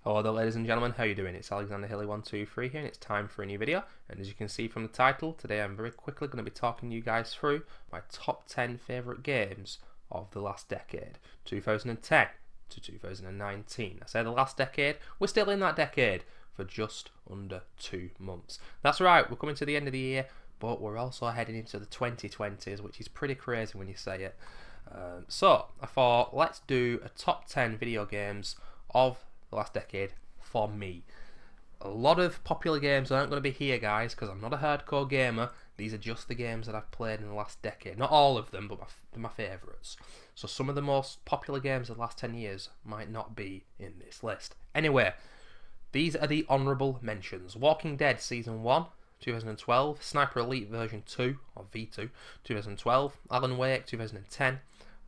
Hello there ladies and gentlemen, how are you doing? It's Alexander Hilly123 here and it's time for a new video, and as you can see from the title, today I'm very quickly going to be talking you guys through my top 10 favourite games of the last decade, 2010 to 2019. I say the last decade, we're still in that decade for just under 2 months. That's right, we're coming to the end of the year, but we're also heading into the 2020s, which is pretty crazy when you say it. So I thought, let's do a top 10 video games of the last decade for me. A lot of popular games aren't going to be here, guys, because I'm not a hardcore gamer. These are just the games that I've played in the last decade. Not all of them, but my favourites. So some of the most popular games of the last 10 years might not be in this list. Anyway, these are the honourable mentions. Walking Dead Season 1, 2012. Sniper Elite version 2, or V2, 2012. Alan Wake, 2010.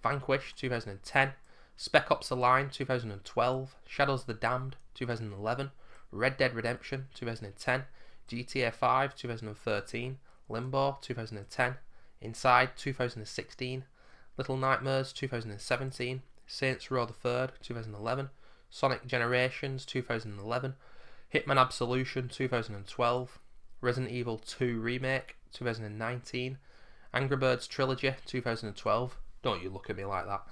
Vanquish, 2010. Spec Ops: The Line, 2012, Shadows of the Damned, 2011, Red Dead Redemption, 2010, GTA 5, 2013, Limbo, 2010, Inside, 2016, Little Nightmares, 2017, Saints Row the 3rd, 2011, Sonic Generations, 2011, Hitman Absolution, 2012, Resident Evil 2 Remake, 2019, Angry Birds Trilogy, 2012, don't you look at me like that,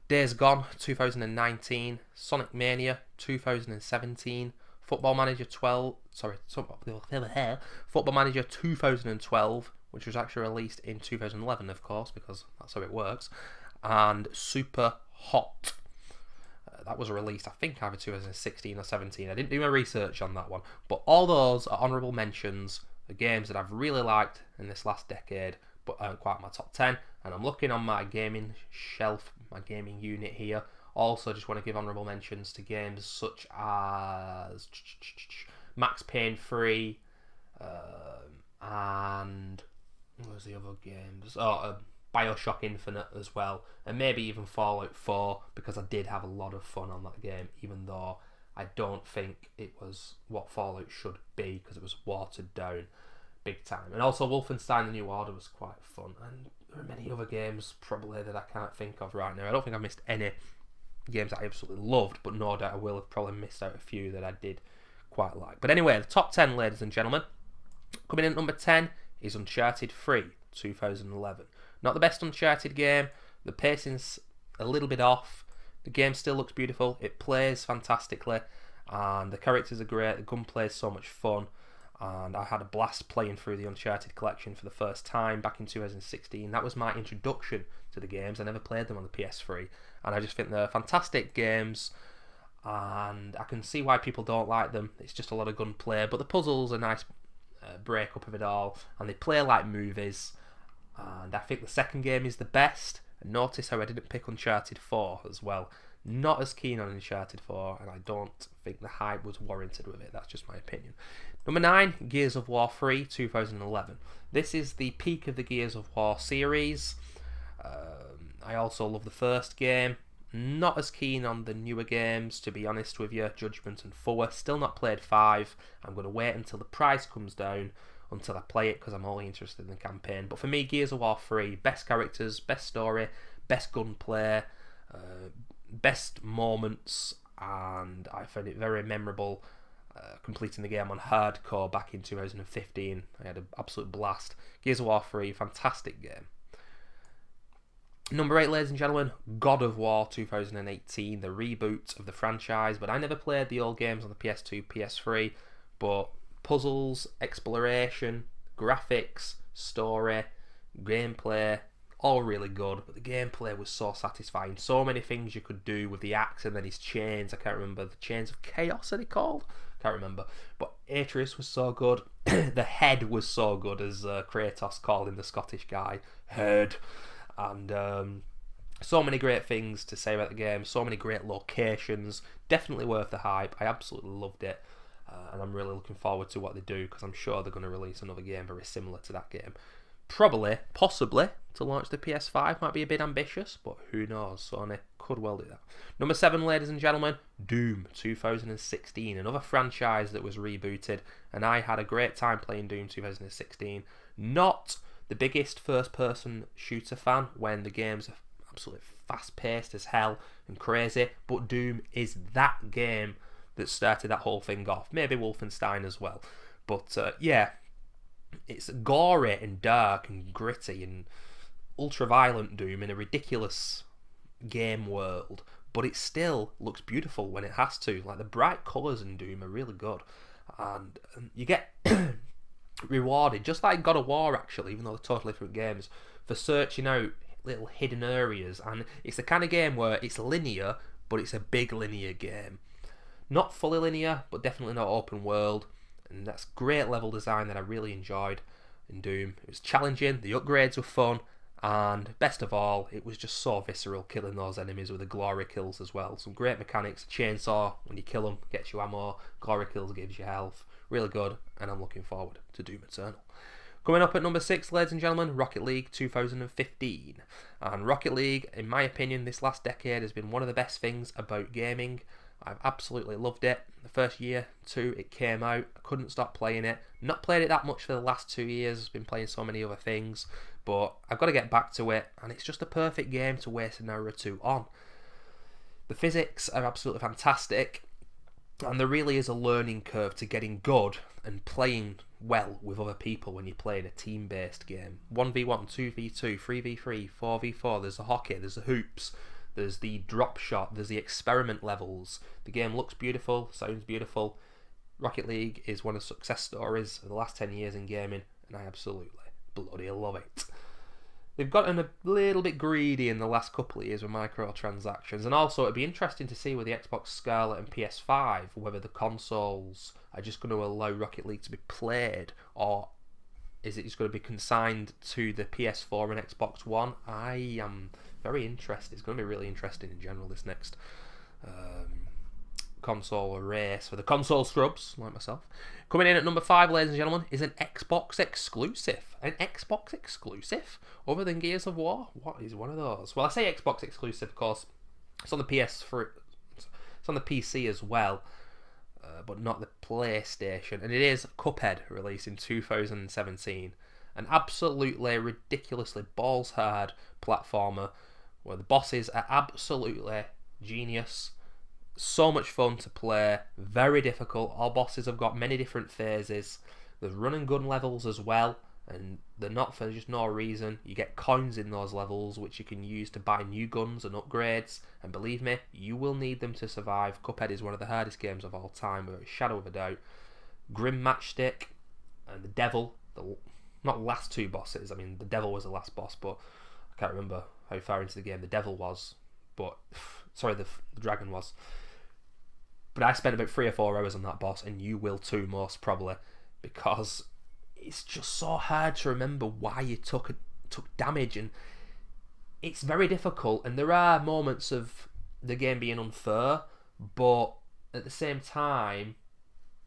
Days Gone, 2019, Sonic Mania, 2017, Football Manager 2012, which was actually released in 2011, of course, because that's how it works, and Super Hot. That was released, I think, either 2016 or 17. I didn't do my research on that one, but all those are honourable mentions, the games that I've really liked in this last decade, but aren't quite my top 10. And I'm looking on my gaming shelf, my gaming unit here. Also, just want to give honourable mentions to games such as Max Payne 3, and what was the other games? Bioshock Infinite as well, and maybe even Fallout 4, because I did have a lot of fun on that game, even though I don't think it was what Fallout should be, because it was watered down big time. And also Wolfenstein The New Order was quite fun, and there are many other games probably that I can't think of right now. I don't think I missed any games that I absolutely loved, but no doubt I will have probably missed out a few that I did quite like. But anyway, the top 10, ladies and gentlemen. Coming in at number 10 is Uncharted 3, 2011. Not the best Uncharted game, the pacing's a little bit off, the game still looks beautiful, it plays fantastically, and the characters are great, the gunplay is so much fun. And I had a blast playing through the Uncharted collection for the first time back in 2016. That was my introduction to the games. I never played them on the PS3, and I just think they're fantastic games, and I can see why people don't like them. It's just a lot of gunplay, but the puzzles are a nice break-up of it all, and they play like movies, and I think the second game is the best. And notice how I didn't pick Uncharted 4 as well. Not as keen on Uncharted 4, and I don't think the hype was warranted with it. That's just my opinion. Number 9, Gears of War 3, 2011. This is the peak of the Gears of War series. I also love the first game. Not as keen on the newer games, to be honest with you. Judgment and 4. Still not played 5. I'm going to wait until the price comes down until I play it, because I'm only interested in the campaign. But for me, Gears of War 3, best characters, best story, best gunplay, best moments, and I found it very memorable completing the game on hardcore back in 2015. I had an absolute blast. Gears of War 3, fantastic game. Number 8, ladies and gentlemen, God of War 2018, the reboot of the franchise, but I never played the old games on the PS2, PS3, but puzzles, exploration, graphics, story, gameplay, all really good, but the gameplay was so satisfying. So many things you could do with the axe and then his chains. I can't remember, the Chains of Chaos, are they called? Can't remember. But Atreus was so good. The head was so good, as Kratos called him, the Scottish guy. Head. And so many great things to say about the game. So many great locations. Definitely worth the hype. I absolutely loved it. And I'm really looking forward to what they do, because I'm sure they're going to release another game very similar to that game. Probably, possibly, to launch the PS5 might be a bit ambitious, but who knows, Sony could well do that. Number 7, ladies and gentlemen, Doom 2016, another franchise that was rebooted, and I had a great time playing Doom 2016. Not the biggest first-person shooter fan when the games are absolutely fast-paced as hell and crazy, but Doom is that game that started that whole thing off. Maybe Wolfenstein as well. But yeah, it's gory and dark and gritty and ultra-violent Doom in a ridiculous game world. But it still looks beautiful when it has to. Like, the bright colours in Doom are really good. And you get rewarded, just like God of War actually, even though they're totally different games, for searching out little hidden areas. And it's the kind of game where it's linear, but it's a big linear game. Not fully linear, but definitely not open world. And that's great level design that I really enjoyed in Doom. It was challenging, the upgrades were fun, and best of all, it was just so visceral, killing those enemies with the glory kills as well. Some great mechanics. Chainsaw, when you kill them, gets you ammo. Glory kills gives you health. Really good, and I'm looking forward to Doom Eternal. Coming up at number 6, ladies and gentlemen, Rocket League 2015. And Rocket League, in my opinion, this last decade has been one of the best things about gaming. I've absolutely loved it. The first year, two, it came out. I couldn't stop playing it. Not played it that much for the last 2 years. I've been playing so many other things. But I've got to get back to it. And it's just a perfect game to waste an hour or two on. The physics are absolutely fantastic. And there really is a learning curve to getting good and playing well with other people when you're playing a team-based game. 1v1, 2v2, 3v3, 4v4. There's the hockey, there's the hoops. There's the drop shot, there's the experiment levels. The game looks beautiful, sounds beautiful. Rocket League is one of the success stories of the last 10 years in gaming, and I absolutely bloody love it. They've gotten a little bit greedy in the last couple of years with microtransactions, and also it'd be interesting to see with the Xbox Scarlet and PS5 whether the consoles are just going to allow Rocket League to be played, or is it just going to be consigned to the PS4 and Xbox One? I am very interested. It's going to be really interesting in general, this next console race for the console scrubs like myself. Coming in at number 5, ladies and gentlemen, is an Xbox exclusive. An Xbox exclusive? Other than Gears of War? What is one of those? Well, I say Xbox exclusive, of course. It's on the PS3. It's on the PC as well, but not the PlayStation. And it is Cuphead, released in 2017. An absolutely ridiculously balls hard platformer where the bosses are absolutely genius. So much fun to play, very difficult. All bosses have got many different phases. There's run and gun levels as well, and they're not for just no reason. You get coins in those levels which you can use to buy new guns and upgrades, and believe me, you will need them to survive. Cuphead is one of the hardest games of all time, without a shadow of a doubt. Grim Matchstick and the Devil, not last two bosses. I mean, the Devil was the last boss, but I can't remember how far into the game the Devil was, but sorry, the Dragon was. But I spent about 3 or 4 hours on that boss, and you will too, most probably, because it's just so hard to remember why you took damage, and it's very difficult. And there are moments of the game being unfair, but at the same time,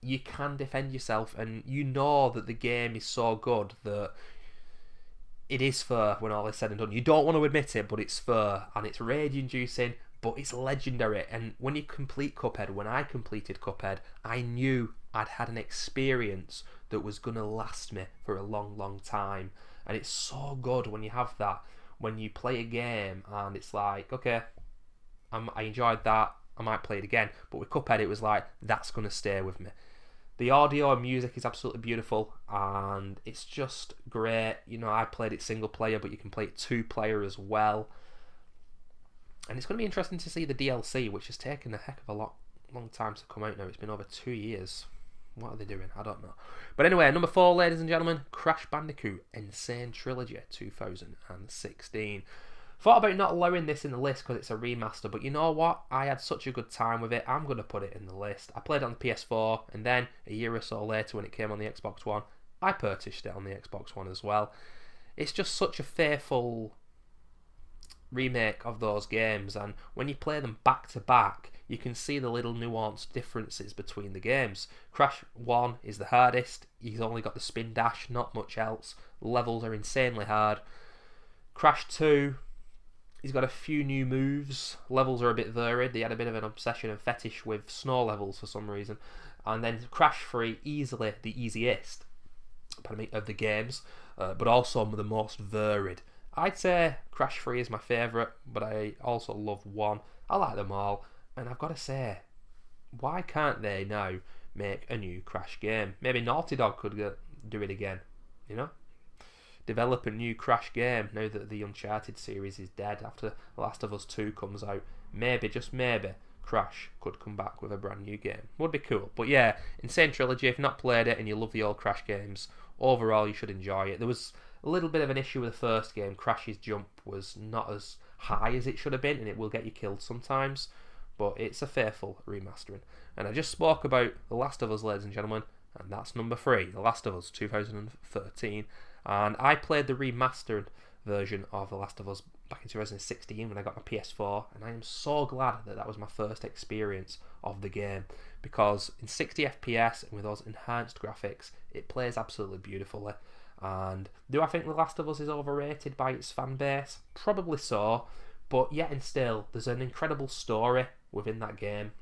you can defend yourself, and you know that the game is so good that it is fair when all is said and done. You don't want to admit it, but it's fair, and it's rage-inducing, but it's legendary. And when you complete Cuphead, when I completed Cuphead, I knew I'd had an experience that was going to last me for a long, long time. And it's so good when you have that, when you play a game and it's like, okay, I enjoyed that, I might play it again. But with Cuphead, it was like, that's going to stay with me. The audio and music is absolutely beautiful, and it's just great. You know, I played it single player, but you can play it 2-player as well. And it's going to be interesting to see the DLC, which has taken a heck of a long time to come out now. It's been over 2 years. What are they doing? I don't know. But anyway, number 4, ladies and gentlemen, Crash Bandicoot Insane Trilogy 2016. Thought about not allowing this in the list because it's a remaster, but you know what? I had such a good time with it. I'm going to put it in the list. I played it on the PS4, and then a year or so later when it came on the Xbox One, I purchased it on the Xbox One as well. It's just such a faithful remake of those games, and when you play them back to back, you can see the little nuanced differences between the games. Crash 1 is the hardest. He's only got the spin dash, not much else. Levels are insanely hard. Crash 2, he's got a few new moves. Levels are a bit varied. They had a bit of an obsession and fetish with snow levels for some reason. And then Crash 3, easily the easiest of the games, but also the most varied. I'd say Crash 3 is my favourite, but I also love 1. I like them all, and I've got to say, why can't they now make a new Crash game? Maybe Naughty Dog could do it again, you know? Develop a new Crash game now that the Uncharted series is dead after The Last of Us 2 comes out. Maybe, just maybe, Crash could come back with a brand new game. Would be cool. But yeah, Insane Trilogy, if you've not played it and you love the old Crash games, overall you should enjoy it. There was a little bit of an issue with the first game. Crash's jump was not as high as it should have been, and it will get you killed sometimes. But it's a faithful remastering. And I just spoke about The Last of Us, ladies and gentlemen, and that's number 3, The Last of Us 2013. And I played the remastered version of The Last of Us back in 2016 when I got my PS4, and I am so glad that that was my first experience of the game, because in 60 FPS and with those enhanced graphics, it plays absolutely beautifully. And do I think The Last of Us is overrated by its fan base? Probably so, but yet and still, there's an incredible story within that game,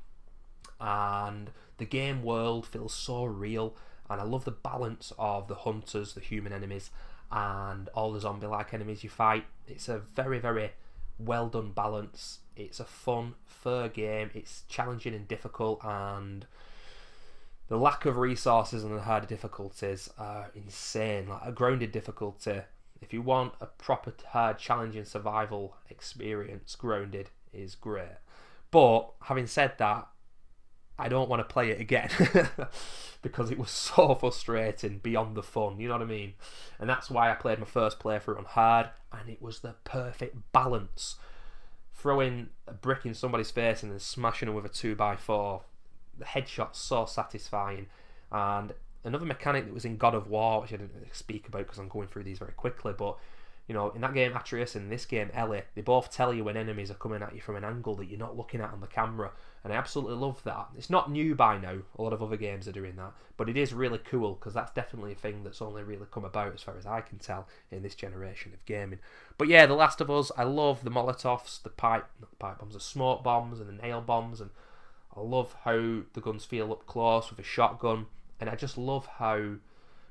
and the game world feels so real, and I love the balance of the hunters, the human enemies, and all the zombie-like enemies you fight. It's a very, very well done balance. It's a fun, fair game. It's challenging and difficult, and the lack of resources and the harder difficulties are insane. Like a grounded difficulty. If you want a proper hard, challenging survival experience, Grounded is great. But having said that, I don't want to play it again because it was so frustrating beyond the fun, you know what I mean? And that's why I played my first playthrough on hard, and it was the perfect balance. Throwing a brick in somebody's face and then smashing them with a 2x4, the headshot's so satisfying. And another mechanic that was in God of War, which I didn't speak about because I'm going through these very quickly, but you know, in that game Atreus and in this game Ellie, they both tell you when enemies are coming at you from an angle that you're not looking at on the camera, and I absolutely love that. It's not new by now, a lot of other games are doing that, but it is really cool because that's definitely a thing that's only really come about, as far as I can tell, in this generation of gaming. But yeah, The Last of Us, I love the Molotovs, the the smoke bombs and the nail bombs, and I love how the guns feel up close with a shotgun, and I just love how,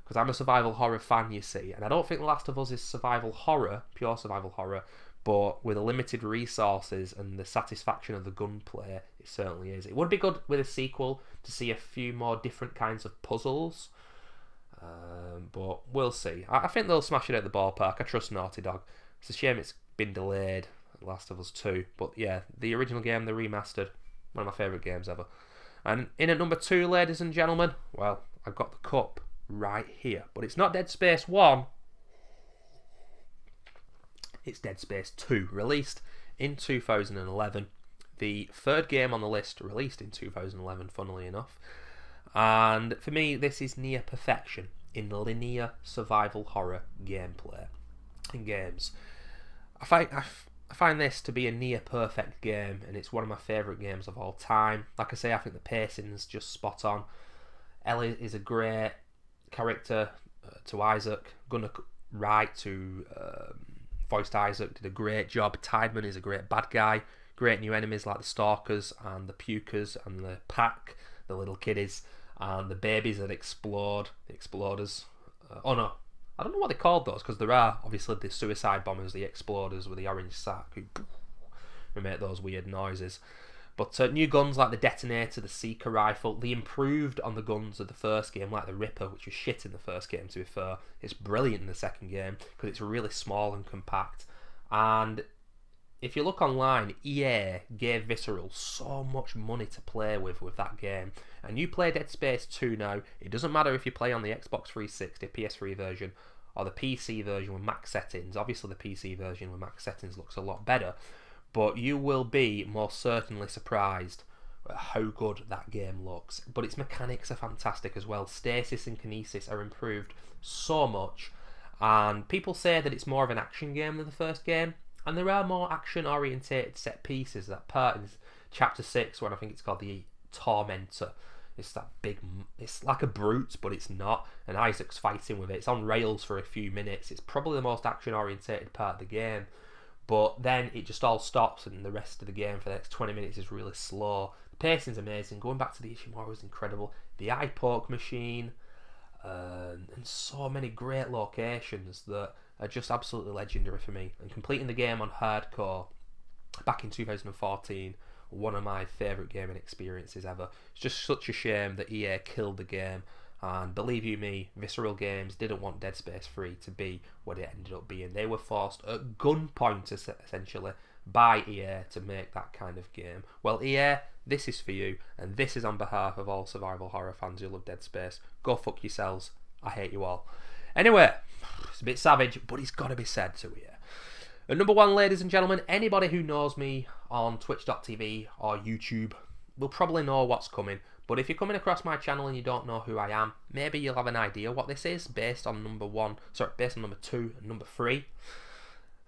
because I'm a survival horror fan, you see, and I don't think The Last of Us is survival horror, pure survival horror, but with the limited resources and the satisfaction of the gunplay, it certainly is. It would be good with a sequel to see a few more different kinds of puzzles, but we'll see. I think they'll smash it at the ballpark. I trust Naughty Dog. It's a shame it's been delayed, The Last of Us 2, but yeah, the original game, the remastered, one of my favourite games ever. And in at number 2, ladies and gentlemen, well, I've got the cup right here, but it's not Dead Space 1, it's Dead Space 2, released in 2011, the third game on the list, released in 2011, funnily enough. And for me, this is near perfection in linear survival horror gameplay in games. I find this to be a near perfect game, and it's one of my favourite games of all time. Like I say, I think the pacing's just spot on. Ellie is a great character to Isaac. Gunnar Wright, who voiced Isaac, did a great job. Tideman is a great bad guy. Great new enemies like the Stalkers and the Pukers and the Pack, the little kiddies, and the babies that explode, the Exploders. Oh no, I don't know what they called those, because there are obviously the suicide bombers, the Exploders with the orange sack who make those weird noises. But new guns like the Detonator, the Seeker rifle, they improved on the guns of the first game, like the Ripper, which was shit in the first game, to be fair. It's brilliant in the second game because it's really small and compact. And if you look online, EA gave Visceral so much money to play with that game. And you play Dead Space 2 now, it doesn't matter if you play on the Xbox 360, PS3 version, or the PC version with max settings. Obviously the PC version with max settings looks a lot better, but you will be most certainly surprised at how good that game looks. But its mechanics are fantastic as well. Stasis and Kinesis are improved so much, and people say that it's more of an action game than the first game, and there are more action orientated set pieces. That part in chapter 6, when I think it's called the Tormentor, it's that big, it's like a brute, but it's not, and Isaac's fighting with it. It's on rails for a few minutes. It's probably the most action orientated part of the game, but then it just all stops, and the rest of the game for the next 20 minutes is really slow. The pacing's amazing. Going back to the Ishimura was incredible. The eye poke machine, and so many great locations that are just absolutely legendary for me. And completing the game on hardcore back in 2014 one of my favourite gaming experiences ever. It's just such a shame that EA killed the game, and believe you me, Visceral Games didn't want Dead Space 3 to be what it ended up being. They were forced at gunpoint, essentially, by EA to make that kind of game. Well, EA, this is for you, and this is on behalf of all survival horror fans who love Dead Space. Go fuck yourselves. I hate you all. Anyway, it's a bit savage, but it's got to be said to EA. And number one, ladies and gentlemen, anybody who knows me on twitch.tv or YouTube will probably know what's coming. But if you're coming across my channel and you don't know who I am, maybe you'll have an idea what this is based on number 2 and number 3.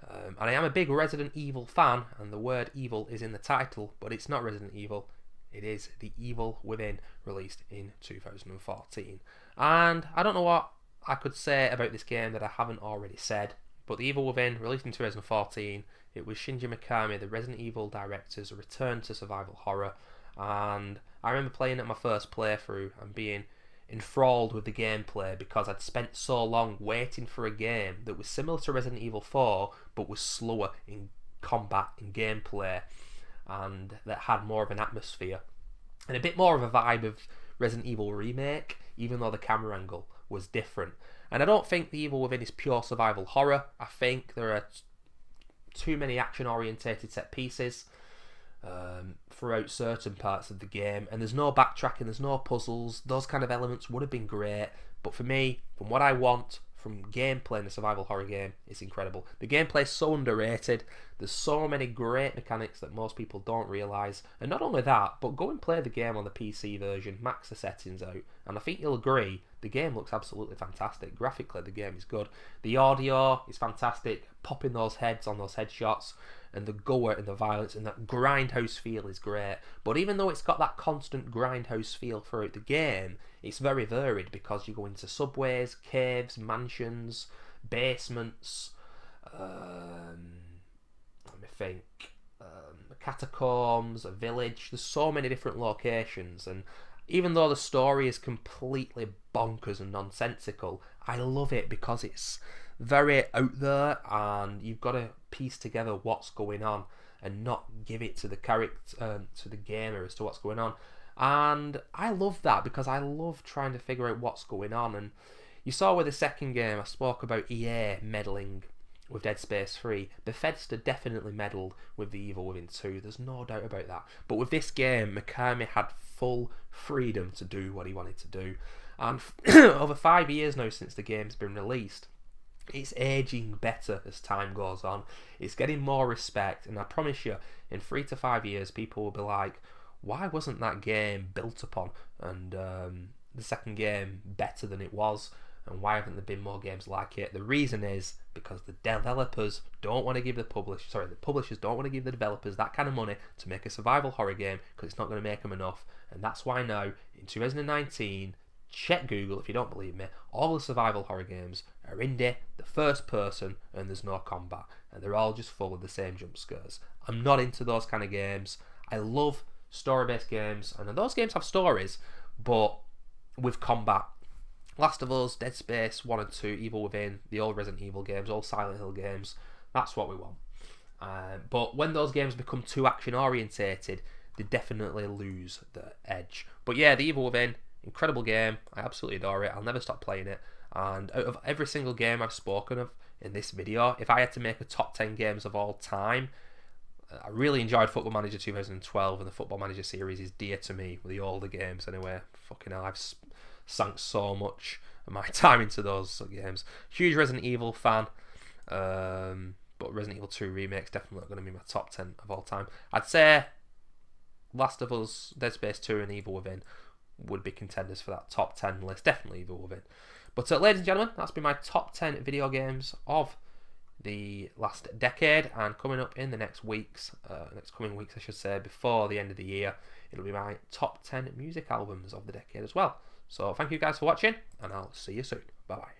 And I am a big Resident Evil fan, and the word evil is in the title, but it's not Resident Evil. It is The Evil Within, released in 2014. And I don't know what I could say about this game that I haven't already said, but The Evil Within, released in 2014, it was Shinji Mikami, the Resident Evil director's return to survival horror, and I remember playing it my first playthrough and being enthralled with the gameplay because I'd spent so long waiting for a game that was similar to Resident Evil 4 but was slower in combat and gameplay, and that had more of an atmosphere and a bit more of a vibe of Resident Evil Remake, even though the camera angle was different. And I don't think The Evil Within is pure survival horror. I think there are too many action orientated set pieces throughout certain parts of the game, and there's no backtracking, there's no puzzles. Those kind of elements would have been great, but for me, from what I want from gameplay in a survival horror game, it's incredible. The gameplay is so underrated. There's so many great mechanics that most people don't realise, and not only that, but go and play the game on the PC version, max the settings out, and I think you'll agree, the game looks absolutely fantastic. Graphically, the game is good. The audio is fantastic, popping those heads on those headshots, and the gore and the violence and that grindhouse feel is great. But even though it's got that constant grindhouse feel throughout the game, it's very varied because you go into subways, caves, mansions, basements, let me think, catacombs, a village. There's so many different locations, and even though the story is completely bonkers and nonsensical, I love it because it's very out there, and you've got to piece together what's going on and not give it to the character, to the gamer as to what's going on. And I love that because I love trying to figure out what's going on. And you saw with the second game, I spoke about EA meddling with Dead Space 3. Bethesda definitely meddled with The Evil Within 2, there's no doubt about that. But with this game, Mikami had full freedom to do what he wanted to do. And over 5 years now since the game's been released, it's aging better as time goes on. It's getting more respect, and I promise you, in 3 to 5 years, people will be like, why wasn't that game built upon and the second game better than it was, and why haven't there been more games like it? The reason is because the developers don't want to give the publishers don't want to give the developers that kind of money to make a survival horror game because it's not going to make them enough. And that's why now, in 2019, check Google if you don't believe me, all the survival horror games are indie, the first person, and there's no combat, and they're all just full of the same jump scares. I'm not into those kind of games. I love story-based games, and those games have stories, but with combat. Last of Us, Dead Space 1 and 2, Evil Within, the old Resident Evil games, old Silent Hill games, that's what we want. But when those games become too action-orientated, they definitely lose the edge. But yeah, The Evil Within, incredible game. I absolutely adore it. I'll never stop playing it. And out of every single game I've spoken of in this video, if I had to make a top 10 games of all time, I really enjoyed Football Manager 2012, and the Football Manager series is dear to me, with the older games anyway. Fucking hell, I've sunk so much of my time into those games. Huge Resident Evil fan, but Resident Evil 2 Remake's definitely going to be my top 10 of all time. I'd say Last of Us, Dead Space 2 and Evil Within would be contenders for that top 10 list. Definitely Evil Within. But ladies and gentlemen, that's been my top 10 video games of the last decade, and coming up in the next coming weeks I should say, before the end of the year, it'll be my top 10 music albums of the decade as well. So thank you guys for watching, and I'll see you soon. Bye bye.